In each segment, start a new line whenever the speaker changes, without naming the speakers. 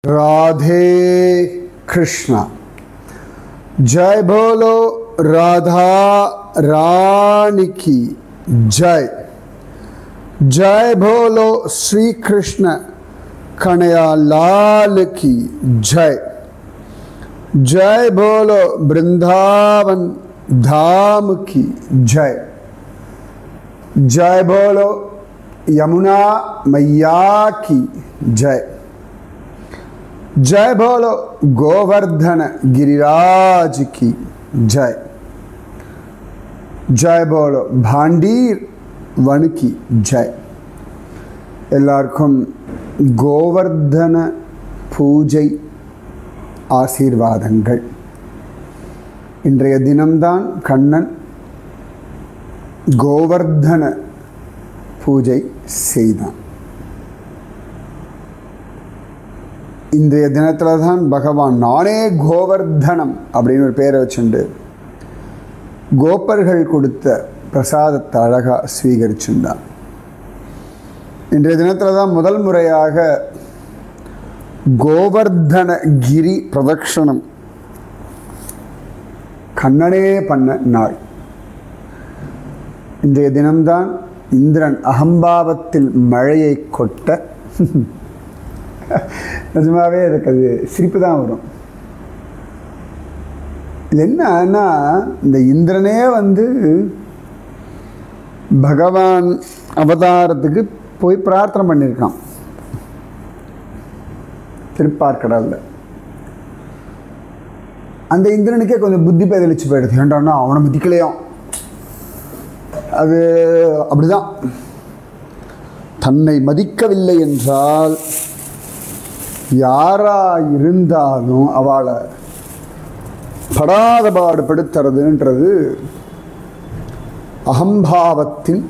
राधे कृष्णा। जय बोलो राधा रानी की जय। जय बोलो श्री कृष्ण कन्हैया लाल की जय। जय बोलो वृंदावन धाम की जय। जय बोलो यमुना मैया की जय। जय बोलो गोवर्धन गिरिराज की जय। जय बोलो भांडीर वन की जय। எல்லாருக்கும் கோவர்தன பூஜை ஆசீர்வாதங்கள். இன்றைய தினம்தான் கண்ணன் கோவர்தன பூஜை செய்தான். இன்றைய தினத்தில் தான் பகவான் நானே கோவர்தனம் அப்படின்னு ஒரு பேரை வச்சுண்டு கோப்பர்கள் கொடுத்த பிரசாதத்தை அழகாக ஸ்வீகரிச்சுட்டான். இன்றைய தினத்தில் தான் முதல் முறையாக கோவர்தன கிரி பிரதக்ஷணம் கண்ணனே பண்ண நாள். இன்றைய தினம்தான் இந்திரன் அகம்பாவத்தில் மழையை கொட்ட நிஜமாவே எனக்கு அது சிரிப்பு தான் வரும். இது என்னன்னா, இந்த இந்திரனே பகவான் அவதாரத்துக்கு போய் பிரார்த்தனை பண்ணியிருக்கான் திருப்பார்கடல்ல. அந்த இந்திரனுக்கே கொஞ்சம் புத்தி பேதலிச்சு போயிடுது. ஏன்டான்னா அவனை மதிக்கலையாம். அது அப்படிதான், தன்னை மதிக்கவில்லை என்றால் யாரா இருந்தாலும் அவளை படாத பாடுபடுத்துறதுன்றது அகம்பாவத்தின்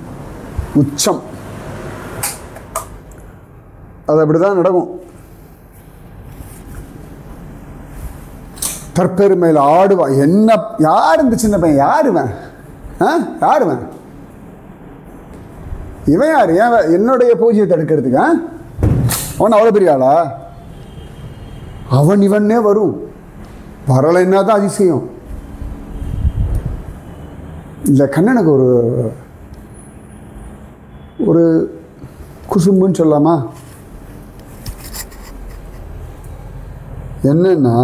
உச்சம். அது அப்படிதான் நடக்கும். தற்பெருமையில் ஆடுவா. என்ன யார் இந்த சின்ன பையன்? யாருவன்? யாருவன்? இவன் யாரு? ஏன் என்னுடைய பூஜையை தடுக்கிறதுக்கு? அவன் அவ்வளோ பெரிய ஆளா? அவன் இவனே வரும். வரலைன்னா தான் அதிசயம். இந்த கண்ணனுக்கு ஒரு குசும்புன்னு சொல்லலாமா? என்னன்னா,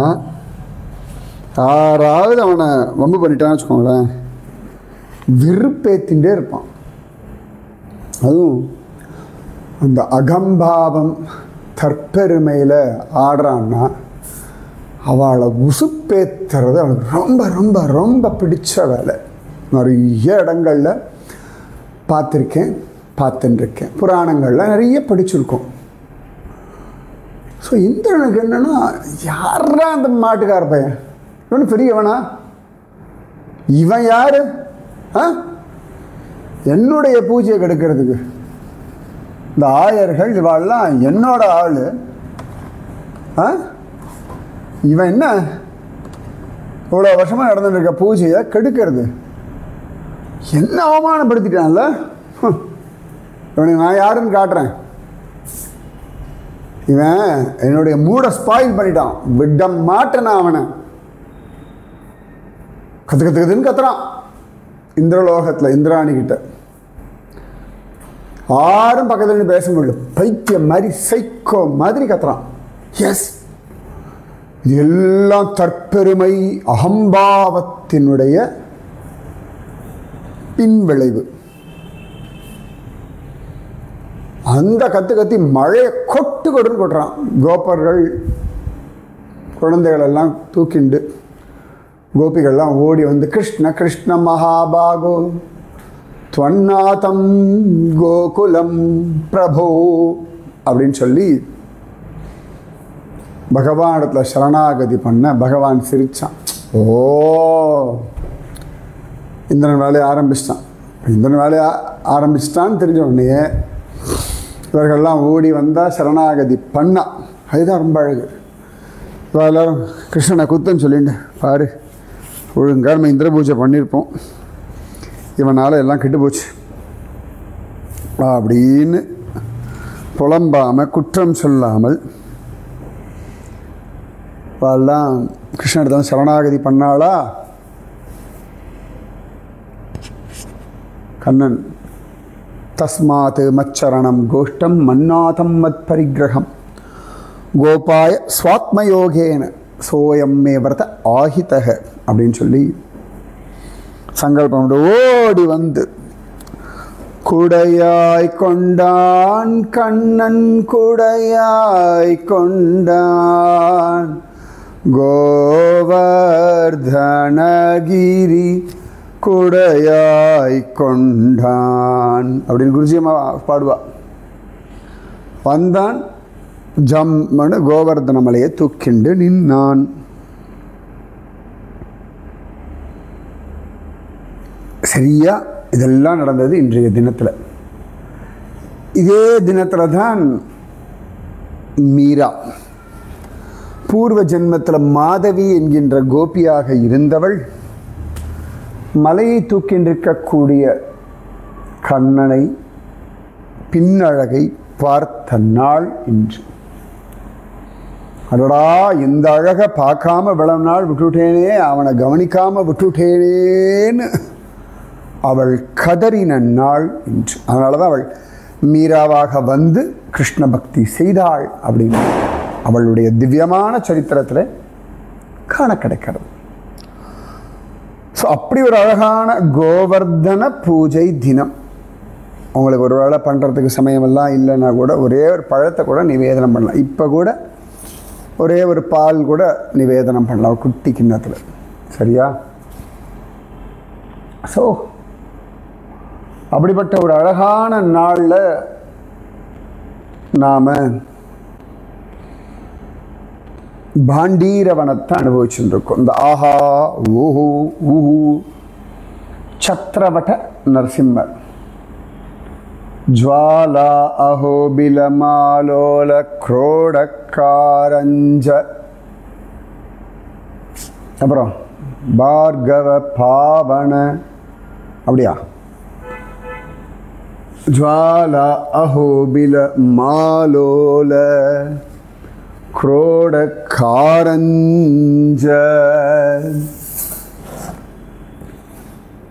யாராவது அவனை வம்பு பண்ணிட்டான்னு வச்சுக்கோங்களேன், வெறுப்பேத்தின்றே இருப்பான். அதுவும் அந்த அகம்பாவம் தற்பெருமையில் ஆடுறான்னா அவளை உசுப்பேத்துறது அவளுக்கு ரொம்ப ரொம்ப ரொம்ப பிடிச்ச வேலை. நிறைய இடங்களில் பார்த்துருக்கேன். புராணங்களில் நிறைய படிச்சிருக்கோம். ஸோ இந்திரனுக்கு என்னன்னா, யாரா அந்த மாட்டுக்கார பையன்? இவனு பெரியவனா? இவன் யாரு? என்னுடைய பூஜையை கெடுக்கிறதுக்கு இந்த ஆயர்கள் இவாள்லாம் என்னோட ஆளு. இவன் என்ன இவ்வளோ வருஷமாக நடந்துட்டு இருக்க பூஜையை கெடுக்கிறது? என்ன அவமானப்படுத்திட்டான்ல. இவனுக்கு நான் யாருன்னு காட்டுறேன். இவன் என்னுடைய மூடை ஸ்பாயில் பண்ணிட்டான். விட மாட்டேன் அவனை. கத்துன்னு கத்துறான் இந்திரலோகத்தில் இந்திராணி கிட்ட. யாரும் பக்கத்துல பேச முடியல. பைத்தியம் மாதிரி, சைக்கோ மாதிரி கத்துறான். எஸ், இது எல்லாம் தற்பெருமை அகம்பாவத்தினுடைய பின்விளைவு. அந்த கத்தி மழையை கொட்டுன்னு கொட்டுறான். கோபர்கள் குழந்தைகள் எல்லாம் தூக்கிண்டு கோபிகள்லாம் ஓடி வந்து, கிருஷ்ண கிருஷ்ண மகாபாகோ துவன்னாதம் கோகுலம் பிரபோ அப்படின்னு சொல்லி பகவானிடத்துல சரணாகதி பண்ண பகவான் சிரிச்சான். ஓ, இந்திரன் வேலையை ஆரம்பிச்சிட்டான். இந்திரன் வேலையை ஆரம்பிச்சிட்டான்னு தெரிஞ்ச உடனே இவர்கள்லாம் ஓடி வந்தால் சரணாகதி பண்ணான். அதுதான் ரொம்ப அழகு. இப்போ எல்லோரும் கிருஷ்ணனை குத்தன்னு சொல்லிட்டு, பாரு ஒழுங்காக நம்ம இந்திர பூஜை பண்ணியிருப்போம், இவனால் எல்லாம் கெட்டு போச்சு அப்படின்னு புலம்பாமல் குற்றம் சொல்லாமல் அவெல்லாம் கிருஷ்ணனிடம் சரணாகதி பண்ணாளா? கண்ணன் தஸ்மாத் மச்சரணம் கோஷ்டம் மன்னாதம் மத் பரிகிரகம் கோபாய ஸ்வாத்மயோகேன சோயம் மே வரத ஆஹிதக அப்படின்னு சொல்லி சங்கல்பம் ஓடி வந்து குடையாய் கொண்டான் கண்ணன் குடையாய் கொண்டான் கோவர்தனகிரி குடையாய் கொண்டான் அப்படின்னு குருஜி அம்மா பாடுவா. வந்தான் ஜம்மனு கோவர்தன மலையை தூக்கிண்டு நின்னான். சரியா இதெல்லாம் நடந்தது இன்றைய தினத்தில். இதே தினத்தில் தான் மீரா பூர்வ ஜென்மத்தில் மாதவி என்கின்ற கோபியாக இருந்தவள் மலையை தூக்கின்றிருக்கக்கூடிய கண்ணனை பின்னழகை பார்த்த நாள் இன்று. அடடா இந்த அழகை பார்க்காம இவ்வளவு நாள் விட்டுட்டேனே, அவனை கவனிக்காம விட்டுட்டேனேன்னு அவள் கதறின நாள் இன்று. அதனால தான் அவள் மீராவாக வந்து கிருஷ்ண பக்தி செய்தாள் அப்படின்னு அவளுடைய திவ்யமான சரித்திரத்தில் காண கிடைக்கிறது. ஸோ அப்படி ஒரு அழகான கோவர்தன பூஜை தினம். உங்களுக்கு ஒரு வேளை பண்ணுறதுக்கு சமயமெல்லாம் இல்லைன்னா கூட ஒரே ஒரு பழத்தை கூட நிவேதனம் பண்ணலாம். இப்போ கூட ஒரே ஒரு பால் கூட நிவேதனம் பண்ணலாம் ஒரு குட்டி கிண்ணத்தில். சரியா? ஸோ அப்படிப்பட்ட ஒரு அழகான நாளில் நாம் பாண்டீரவனத்தை அனுபவிச்சுருக்கோம். இந்த ஆஹா ஊஹூ ஊஹூ சத்ரவட நரசிம்மர் ஜ்வாலா அஹோபிலமாலோல குரோடக்காரஞ்ச அப்புறம் பார்கவ பாவன அப்படியா ஜ்வாலா அஹோபில மாலோல குரோடக்காரஞ்ச.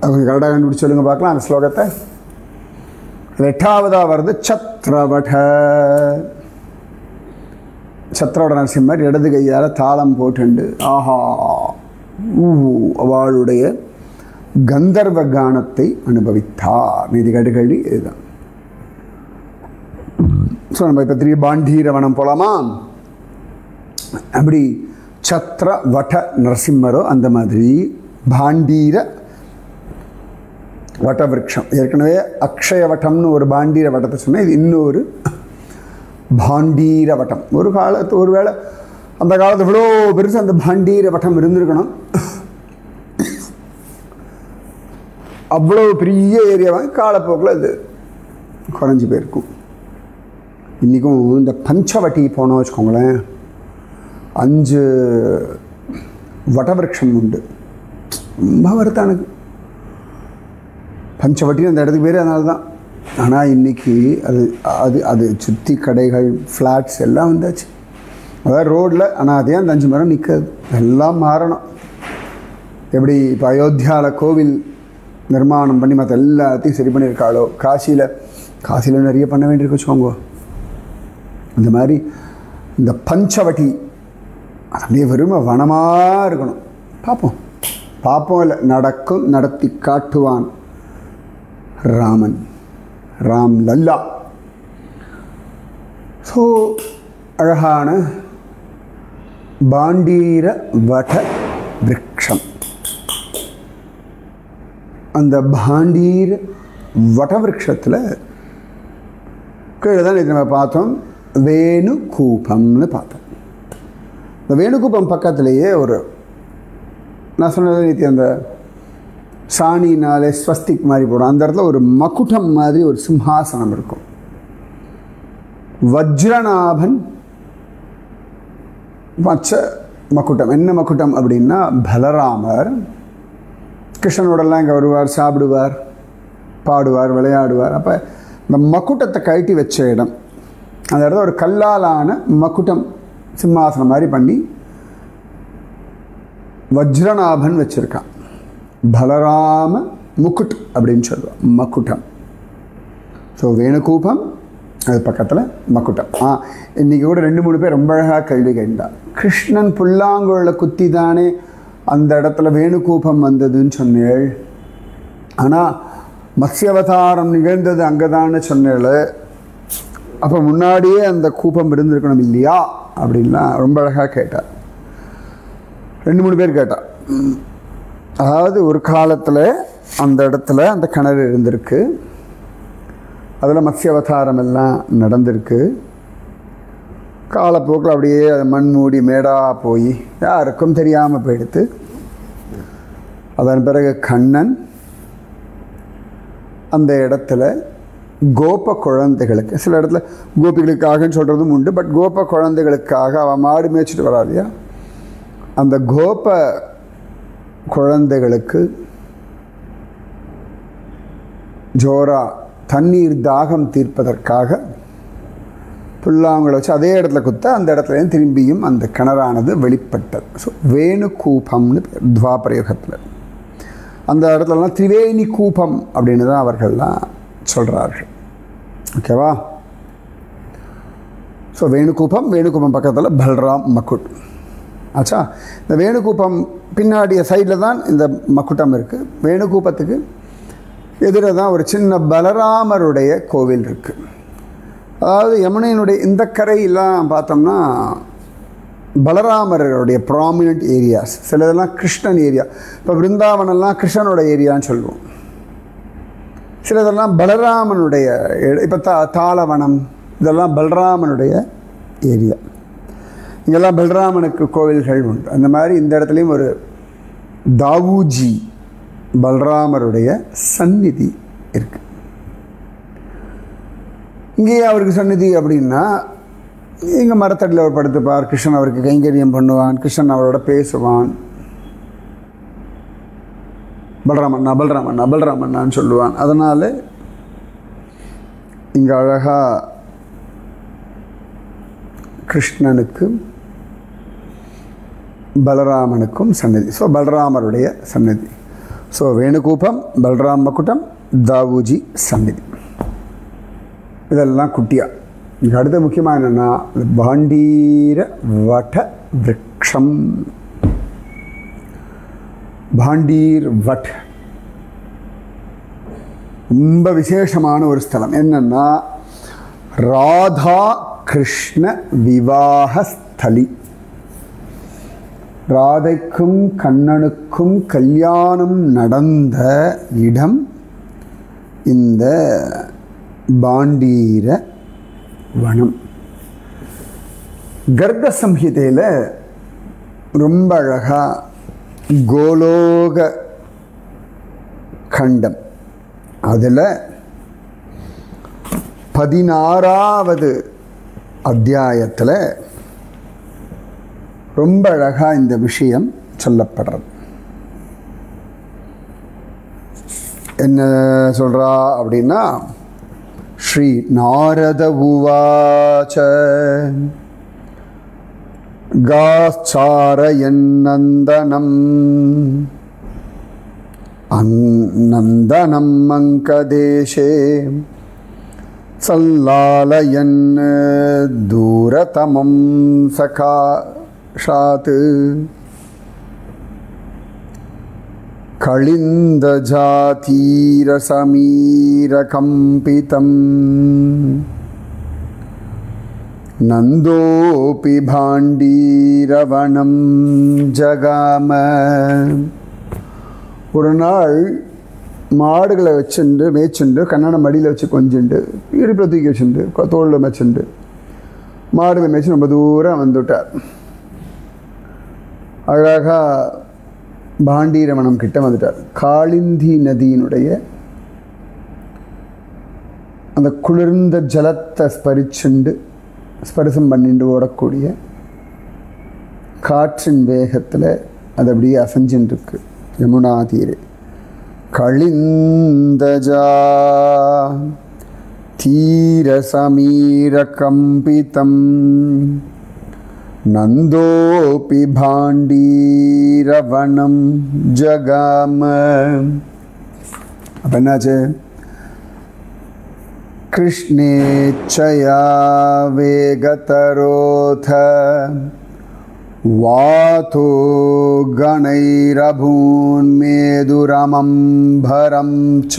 அவங்க கரெக்டாக கண்டுபிடிச்சு சொல்லுங்க பார்க்கலாம் அந்த ஸ்லோகத்தை. 8ஆவதா வருது சத்ரவட. சத்ரவட நரசிம்மர் இடது கையால் தாளம் போட்டுண்டு ஆஹா அவளுடைய கந்தர்வ கானத்தை அனுபவித்தார். நீதி கடுகழி இதுதான். ஸோ நம்ம இப்போ திரும்பி பாண்டீரவனம் போகலாமா? அப்படி சத்ர வட நரசிம்மரோ அந்த மாதிரி பாண்டீர வட்டவிருட்சம். ஏற்கனவே அக்ஷய வட்டம்னு ஒரு பாண்டீர வட்டத்தை சொன்னேன். இது இன்னொரு பாண்டீர வட்டம். ஒரு காலத்து ஒரு வேளை அந்த காலத்து இவ்வளோ பெருசு அந்த பாண்டீர வட்டம் இருந்திருக்கணும். அவ்வளோ பெரிய ஏரியாவாக காலப்போக்கில் அது குறைஞ்சி போயிருக்கும். இன்றைக்கும் இந்த பஞ்சவட்டி போனோம் வச்சுக்கோங்களேன், 5 வட்டவிருட்சம் உண்டு. ரொம்ப வருத்தம் எனக்கு. பஞ்சவட்டின்னு அந்த இடத்துக்கு பேர் அதனால தான். ஆனால் இன்றைக்கி அது அது அது சுற்றி கடைகள் ஃப்ளாட்ஸ் எல்லாம் வந்தாச்சு. அதாவது ரோட்டில். ஆனால் அதே அந்த 5 மரம் நிற்காது. எல்லாம் மாறணும். எப்படி இப்போ அயோத்தியாவில் கோவில் நிர்மாணம் பண்ணி மற்ற எல்லாத்தையும் சரி பண்ணியிருக்காளோ, காசியில் நிறைய பண்ண வேண்டியிருக்கு வச்சுக்கோங்க. இந்த மாதிரி இந்த பஞ்சவட்டி அது அப்படியே வெறுமை வனமாக இருக்கணும். பார்ப்போம் இல்லை நடக்கும், நடத்தி காட்டுவான் ராமன், ராம் லல்லா. ஸோ அழகான பாண்டீர வட விருட்சம். அந்த பாண்டீர வட விருட்சத்தில் கீழே தான் இது நம்ம பார்த்தோம், வேணுகூபம்னு பார்த்தோம். இந்த வேணுகூபம் பக்கத்துலேயே ஒரு நான் சொன்னது அந்த சாணினாலே ஸ்வஸ்திக் மாதிரி போடும். அந்த இடத்துல ஒரு மகுடம் மாதிரி ஒரு சிம்ஹாசனம் இருக்கும். வஜ்ரநாபன் வச்ச மகுடம். என்ன மகுடம் அப்படின்னா பலராமர் கிருஷ்ணனோடெல்லாம் இங்கே வருவார், சாப்பிடுவார், பாடுவார், விளையாடுவார். அப்போ இந்த மகுட்டத்தை கழட்டி வச்ச இடம். அந்த இடத்துல ஒரு கல்லாலான மகுடம் சிம்மாசனம் மாதிரி பண்ணி வஜ்ரநாபன் வச்சுருக்கான். பலராம முக்குட் அப்படின்னு சொல்லுவான், மக்குட்டம். ஸோ வேணுகூபம், அது பக்கத்தில் மக்குட்டம். இன்றைக்கி கூட 2-3 பேர் ரொம்ப அழகாக கேள்வி கேட்டான். கிருஷ்ணன் புல்லாங்குழலை குத்தி தானே அந்த இடத்துல வேணுகூபம் வந்ததுன்னு சொன்னேள், ஆனால் மத்ஸ்யாவதாரம் நிகழ்ந்தது அங்கே தானே சொன்னேள், அப்போ முன்னாடியே அந்த கூப்பம் இருந்திருக்கணும் இல்லையா அப்படின்லாம் ரொம்ப அழகாக கேட்டார். 2-3 பேர் கேட்டார். அதாவது ஒரு காலத்தில் அந்த இடத்துல அந்த கிணறு இருந்திருக்கு, அதில் மத்ஸ்யாவதாரம் எல்லாம் நடந்திருக்கு. காலப்போக்கில் அப்படியே அது மண் மூடி மேடாக போய் யாருக்கும் தெரியாமல் போயிடுத்து. அதன் பிறகு கண்ணன் அந்த இடத்துல கோப குழந்தைகளுக்கு, சில இடத்துல கோபிகளுக்காகன்னு சொல்கிறதும் உண்டு, பட் கோப குழந்தைகளுக்காக அவன் மாடு மேய்ச்சிட்டு வரா இல்லையா, அந்த கோப குழந்தைகளுக்கு ஜோரா தண்ணீர் தாகம் தீர்ப்பதற்காக புல்லாங்குழலை வச்சு அதே இடத்துல குத்த, அந்த இடத்துலேயும் திரும்பியும் அந்த கிணறானது வெளிப்பட்டது. ஸோ வேணுகூபம்னு துவாபரயுகத்தில் அந்த இடத்துலலாம் திரிவேணி கூபம் அப்படின்னு தான் அவர்கள்லாம் சொல்கிறார்கள். ஓகேவா? ஸோ வேணுகூபம், வேணுகூபம் பக்கத்தில் பல்ராம் மக்குட் ஆச்சா. இந்த வேணுகூபம் பின்னாடிய சைடில் தான் இந்த மக்குட்டம் இருக்குது. வேணுகூபத்துக்கு எதிர தான் ஒரு சின்ன பலராமருடைய கோவில் இருக்குது. அதாவது யமுனையினுடைய இந்த கரையெல்லாம் பார்த்தோம்னா பலராமருடைய ப்ராமினென்ட் ஏரியாஸ், சில இதெல்லாம் கிருஷ்ணன் ஏரியா. இப்போ பிருந்தாவனெல்லாம் கிருஷ்ணனோட ஏரியான்னு சொல்லுவோம். சில இதெல்லாம் பலராமனுடைய, இப்போ தாளவனம் இதெல்லாம் பலராமனுடைய ஏரியா. இங்கெல்லாம் பலராமனுக்கு கோவில்கள் உண்டு. அந்த மாதிரி இந்த இடத்துலையும் ஒரு தாவூஜி பலராமருடைய சந்நிதி இருக்குது. இங்கேயே அவருக்கு சந்நிதி அப்படின்னா, இங்கே மரத்தடியில் அவர் படுத்துப்பார், கிருஷ்ணன் அவருக்கு கைங்கரியம் பண்ணுவான், கிருஷ்ணன் அவரோட பேசுவான், பலராமண்ணா பலராமண்ணா பலராமண்ணான்னு சொல்லுவான். அதனால் இங்கே அழகாக கிருஷ்ணனுக்கும் பலராமனுக்கும் சந்நிதி. ஸோ பலராமருடைய சந்நிதி. ஸோ வேணுகூபம், பலராம் மக்குட்டம், தாவூஜி சந்நிதி, இதெல்லாம் குட்டியா. இங்கே அடுத்த முக்கியமாக என்னென்னா பாண்டீர வட விரக்ஷம். பாண்டீர் வட் ரொம்ப விசேஷமான ஒரு ஸ்தலம். என்னென்னா ராதா கிருஷ்ண விவாகஸ்தலி. ராதைக்கும் கண்ணனுக்கும் கல்யாணம் நடந்த இடம் இந்த பாண்டீர வனம். கர்க சம்ஹிதையில் ரொம்ப அழகாக கோலோக கண்டம் அதில் 16வது அத்தியாயத்தில் ரொம்ப அழகாக இந்த விஷயம் சொல்லப்படுறது. என்ன சொல்கிறா அப்படின்னா, ஸ்ரீ நாரத உவாச காச்சாரயன்னந்தனம் நந்தனம் அங்கதேசே சல்லாலயன் தூரதமம் சகாஷாத் களிந்தஜாதீரசமீரகம்பிதம் நந்தோபி பாண்டீரவனம் ஜகாம. ஒரு நாள் மாடுகளை வச்சுண்டு மேய்ச்சுண்டு, கண்ணனை மடியில் வச்சு கொஞ்சுண்டு, இடுப்பில் தூக்கி வச்சுண்டு, தோளில் மேய்ச்சுண்டு, மாடுகளை மேய்ச்சி ரொம்ப தூரம் வந்துவிட்டார். அழகாக பாண்டீரவனம் கிட்ட வந்துட்டார். காளிந்தி நதியினுடைய அந்த குளிர்ந்த ஜலத்தை ஸ்பரிசம் பண்ணிட்டு ஓடக்கூடிய காற்றின் வேகத்தில் அது அப்படியே அசைஞ்சுருக்கு யமுனா தீரே. களிந்தஜா தீரசமீரகம்பிதம் நந்தோபி பாண்டீரவணம் ஜகாம. அப்போ என்னாச்சு? கிருஷ்ணேச்சயா வேகதரோத வாதோ கணைரபூன்மேதுரமம்பரம் ச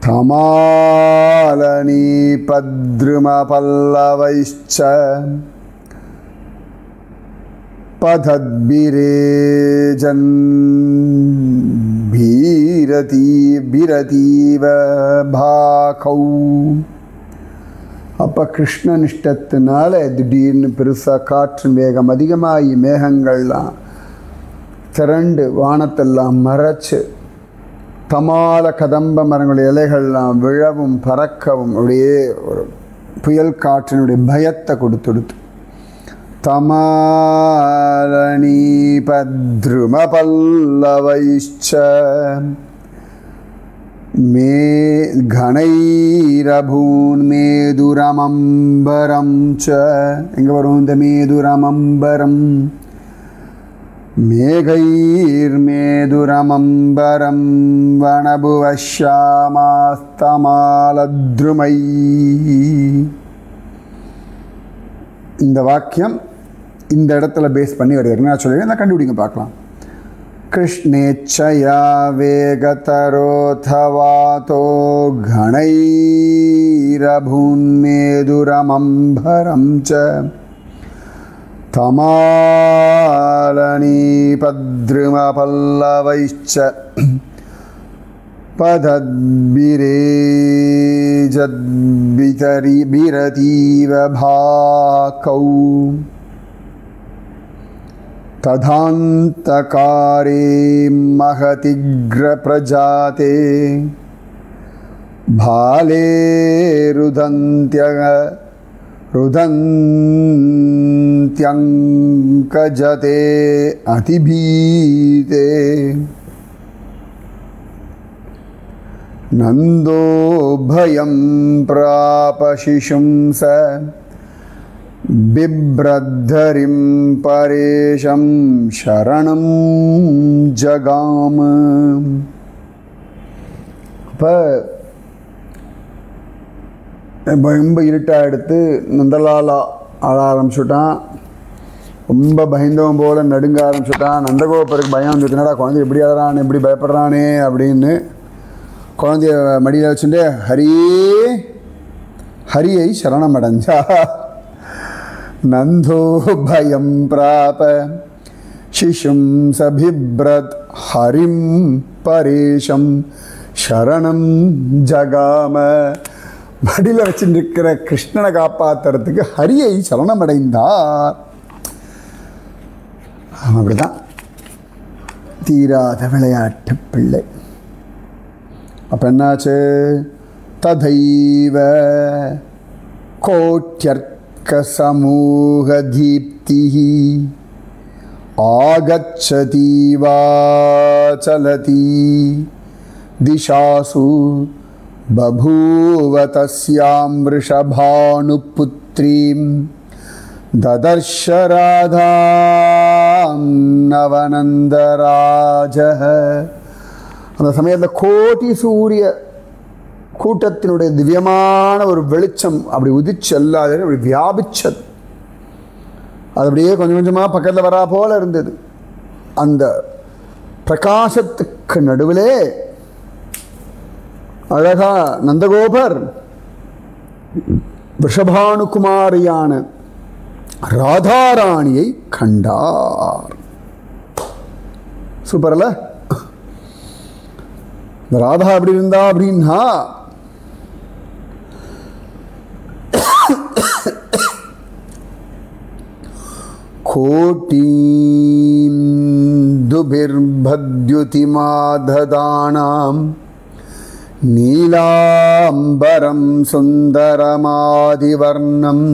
தமாலனி பத்ருமபல்லவைச்ச பதத்பிரேஜன் பீரதீவ பாகௌ. அப்போ கிருஷ்ணனிஷ்டத்தினால திடீர்னு பெருசாக காற்று வேகம் அதிகமாகி மேகங்கள்லாம் திரண்டு வானத்தெல்லாம் மறைச்சு தமால கதம்ப மரங்களுடைய இலைகள்லாம் விழவும் பறக்கவும் அப்படியே ஒரு புயல் காற்றினுடைய பயத்தை கொடுத்துடுத்து. தமாலனி பத்ரும பல்லவைச்ச மே கணைரபூன் மேதுரமம்பரம் ச. எங்கே வரும் இந்த மேதுரமம்பரம்? மேகைர்மேதுரமம்பரம் வனபுவஷ்யாமாஸ்தமாலத்ருமை. இந்த வாக்கியம் இந்த இடத்துல பேஸ் பண்ணி வருது. நான் சொல்லிடுறேன், கண்டுபிடிங்க பார்க்கலாம். கிருஷ்ணேச்சயா வேகதரோதவாதோ கணைரபூன்மேதுரமம்பரம் ச தமாலனி பத்ருமபல்லவைச்ச பதத்பிரேஜத்பிரதீவ பாகௌ ததாந்தகாரே மகதிக்ரப்ரஜாதே பாலே ருதந்த்யங்கஜதே அதிபீதே. நந்தோ பயம் பிராப சிசும்ச பிப்ரத்தரிம் பரேஷம் சரணம் ஜகாம. அப்போ ரொம்ப இருட்டாக எடுத்து நந்தலாலா ஆட ஆரம்பிச்சுட்டான். ரொம்ப பயந்தவன் போல் நடுங்க ஆரம்பிச்சுட்டான். நந்தகோபருக்கு பயம் வந்து என்னடா குழந்தை எப்படி ஆடுறான், எப்படி பயப்படுறானே அப்படின்னு குழந்தைய மடியில் வச்சுட்டு ஹரியை சரணமடைஞ்சா. நந்தோ பயம் பிராப சிசும் சபிப்ரத் ஹரிம் பரேஷம் சரணம் ஜகாம. மடியில் வச்சுருக்கிற கிருஷ்ணனை காப்பாற்றுறதுக்கு ஹரியை சரணமடைந்தார். அப்படிதான் தீராத விளையாட்டு பிள்ளை. அப்போ என்னாச்சு? ததைவ கோட்யர்க்க சமூக தீப்தி ஆகச்சதி வாசலதி திசாசு பபூவ தஸ்யாம் ரிஷபானுபுத்ரீம் ததர்ஷ ராதாம் நவநந்தராஜः. அந்த சமயத்தில் கோட்டி சூரிய கூட்டத்தினுடைய திவ்யமான ஒரு வெளிச்சம் அப்படி உதிச்சு எல்லாரும் அப்படி வியாபிச்சது. அது அப்படியே கொஞ்சம் கொஞ்சமாக பக்கத்தில் வரா போல இருந்தது. அந்த பிரகாசத்துக்கு நடுவிலே அழகா நந்தகோபர் ரிஷபானுகுமாரியான ராதாராணியை கண்டார். சூப்பர்ல. இந்த ராதா எப்படி இருந்தா அப்படின்னா கோட்டீம் துபிர்பத்யுதிமாததானாம் நீலாம்பரம் சுந்தரமாதிவர்ணம்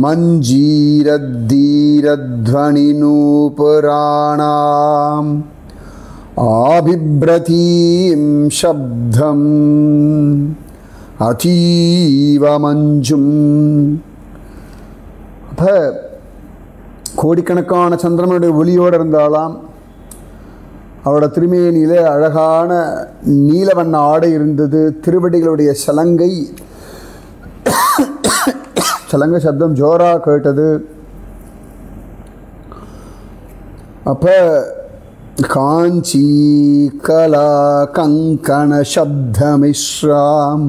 மஞ்சீரத்தீரத்வனிநூபுராணாம் ஆபிப்ரதீம் சப்தம் அதீவ மஞ்சும். அப்போ கோடிக்கணக்கான சந்திரனுடைய ஒளியோடு இருந்தாலாம். அவரோட திருமேனியிலே அழகான நீலவண்ண ஆடை இருந்தது. திருவடிகளுடைய சலங்கை சப்தம் ஜோரா கேட்டது. அப்போ காஞ்சி கலா கங்கண சப்தமிஸ்ராம்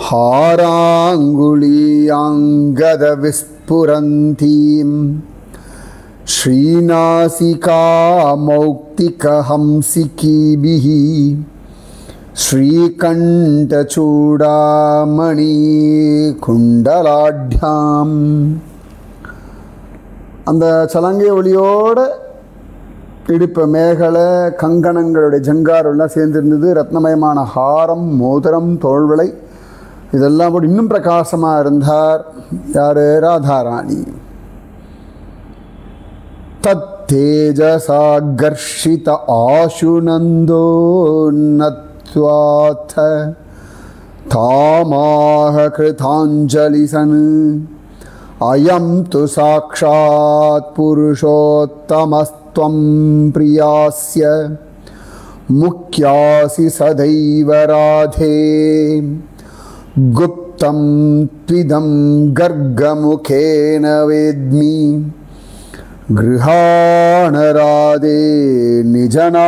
ஹாராங்குலியாங்கத விஸ்புரந்தீம் ஸ்ரீநாசிகா மௌக்திகஹம்சிகீபிஹி ஸ்ரீகண்டசூடாமணி குண்டலாட்யாம். அந்த சலங்கை ஒளியோட இடுப்பு மேகலை கங்கணங்களுடைய ஜங்காரெல்லாம் சேர்ந்துருந்தது. ரத்னமயமான ஹாரம், மோதிரம், தோள்வளை இதெல்லாம் கூட இன்னும் பிரகாசமாக இருந்தார். யார்? ராதாராணி. தத்தேஜசா கர்ஷித ஆசுநந்தோ நத்வாத தாமாக கிருதாஞ்சலிசன் அயம் து சாக்ஷாத் புருஷோத்தமஸ்த்வம் பிரியாஸ்ய முக்யாசி சதைவ ராதே குப்தம் த்விதம் கர்கமுகேன வேத்மி கிருஹாண ராதே நிஜநாதமங்காத்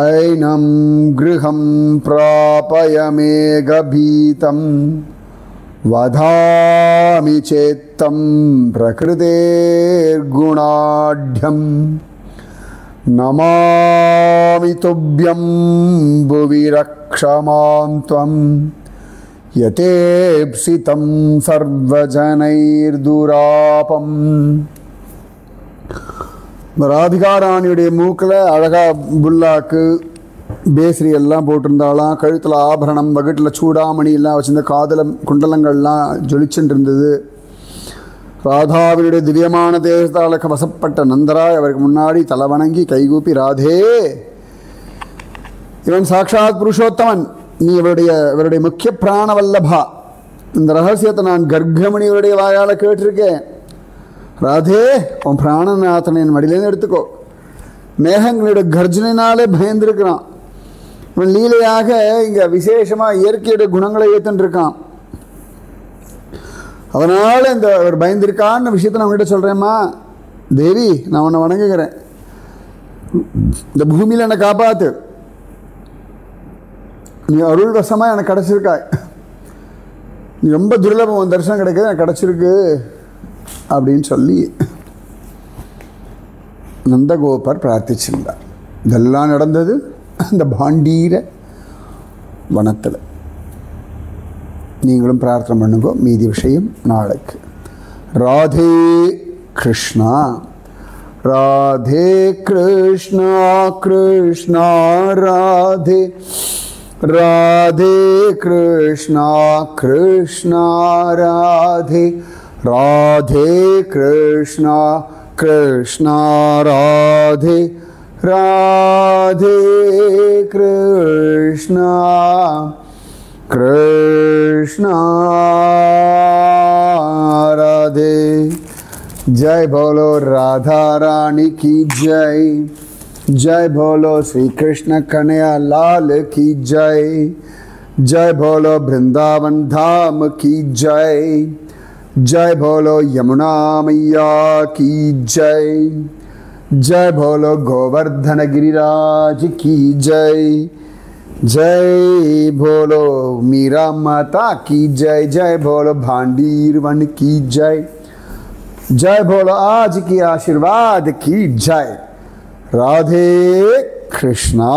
ஐனம் கிருஹம் பிராபயமேகபீதம் வதாமி சேத்தம் பிரகிருதேர்குணாಢ்யம் நமாமி துப்யம் புவி ரக்ஷமாம் த்வம் யதேப்சிதம் சர்வஜனைர்துராபம். ராதிகாராணியுடைய மூக்கில் அழகா புல்லாக்கு பேசரி எல்லாம் போட்டிருந்தாலாம். கழுத்தில் ஆபரணம், வகுட்டில் சூடாமணி எல்லாம் வச்சிருந்த காதல குண்டலங்கள்லாம் ஜொலிச்சுட்டு இருந்தது. ராதாவினுடைய திவ்யமான தேசத்தாளுக்கு வசப்பட்ட நந்தராய் அவருக்கு முன்னாடி தலை வணங்கி கைகூப்பி, ராதே, இவன் சாட்சாத் புருஷோத்தமன், நீ இவருடைய முக்கிய பிராணவல்லபா. இந்த ரகசியத்தை நான் கர்க்கமணியுடைய வாயால் கேட்டிருக்கேன். ராதே, உன் பிராணநாதனை என் மடியிலேருந்து எடுத்துக்கோ. மேகங்களுடைய கர்ஜனையினாலே பயந்துருக்கிறான். இவன் லீலையாக இங்கே விசேஷமாக இயற்கையுடைய குணங்களை ஏற்றுருக்கான். அதனால் இந்த அவர் பயந்திருக்கான்னு விஷயத்தை நான் உங்கள்கிட்ட சொல்கிறேம்மா. தேவி, நான் உன்னை வணங்குகிறேன். இந்த பூமியில் என்னை காப்பாற்று. நீ அருள் வசமாக எனக்கு கிடச்சிருக்காய். நீ ரொம்ப துர்லபம், உன் தரிசனம் கிடைக்கிறது எனக்கு கிடச்சிருக்கு அப்படின்னு சொல்லி நந்தகோபர் பிரார்த்திச்சிருந்தார். இதெல்லாம் நடந்தது அந்த பாண்டீர வனத்தில். நீங்களும் பிரார்த்தனை பண்ணுங்க. மீதி விஷயம் நாளைக்கு. ராதே கிருஷ்ணா, ராதே கிருஷ்ணா, கிருஷ்ணா ராதே, ராதே கிருஷ்ணா, கிருஷ்ணா ராதே, ராதே கிருஷ்ணா, கிருஷ்ணா ராதே, ராதே கிருஷ்ணா, कृष्णा राधे. जय बोलो राधा रानी की जय. जय बोलो श्री कृष्ण कन्हैया लाल की जय. जय बोलो वृंदावन धाम की जय. जय बोलो यमुना मैया की जय. जय बोलो गोवर्धन गिरिराज की जय. जय बोलो मीरा माता की जय. जय बोलो भांडीर वन की जय. जय बोलो आज की आशीर्वाद की जय. राधे कृष्णा.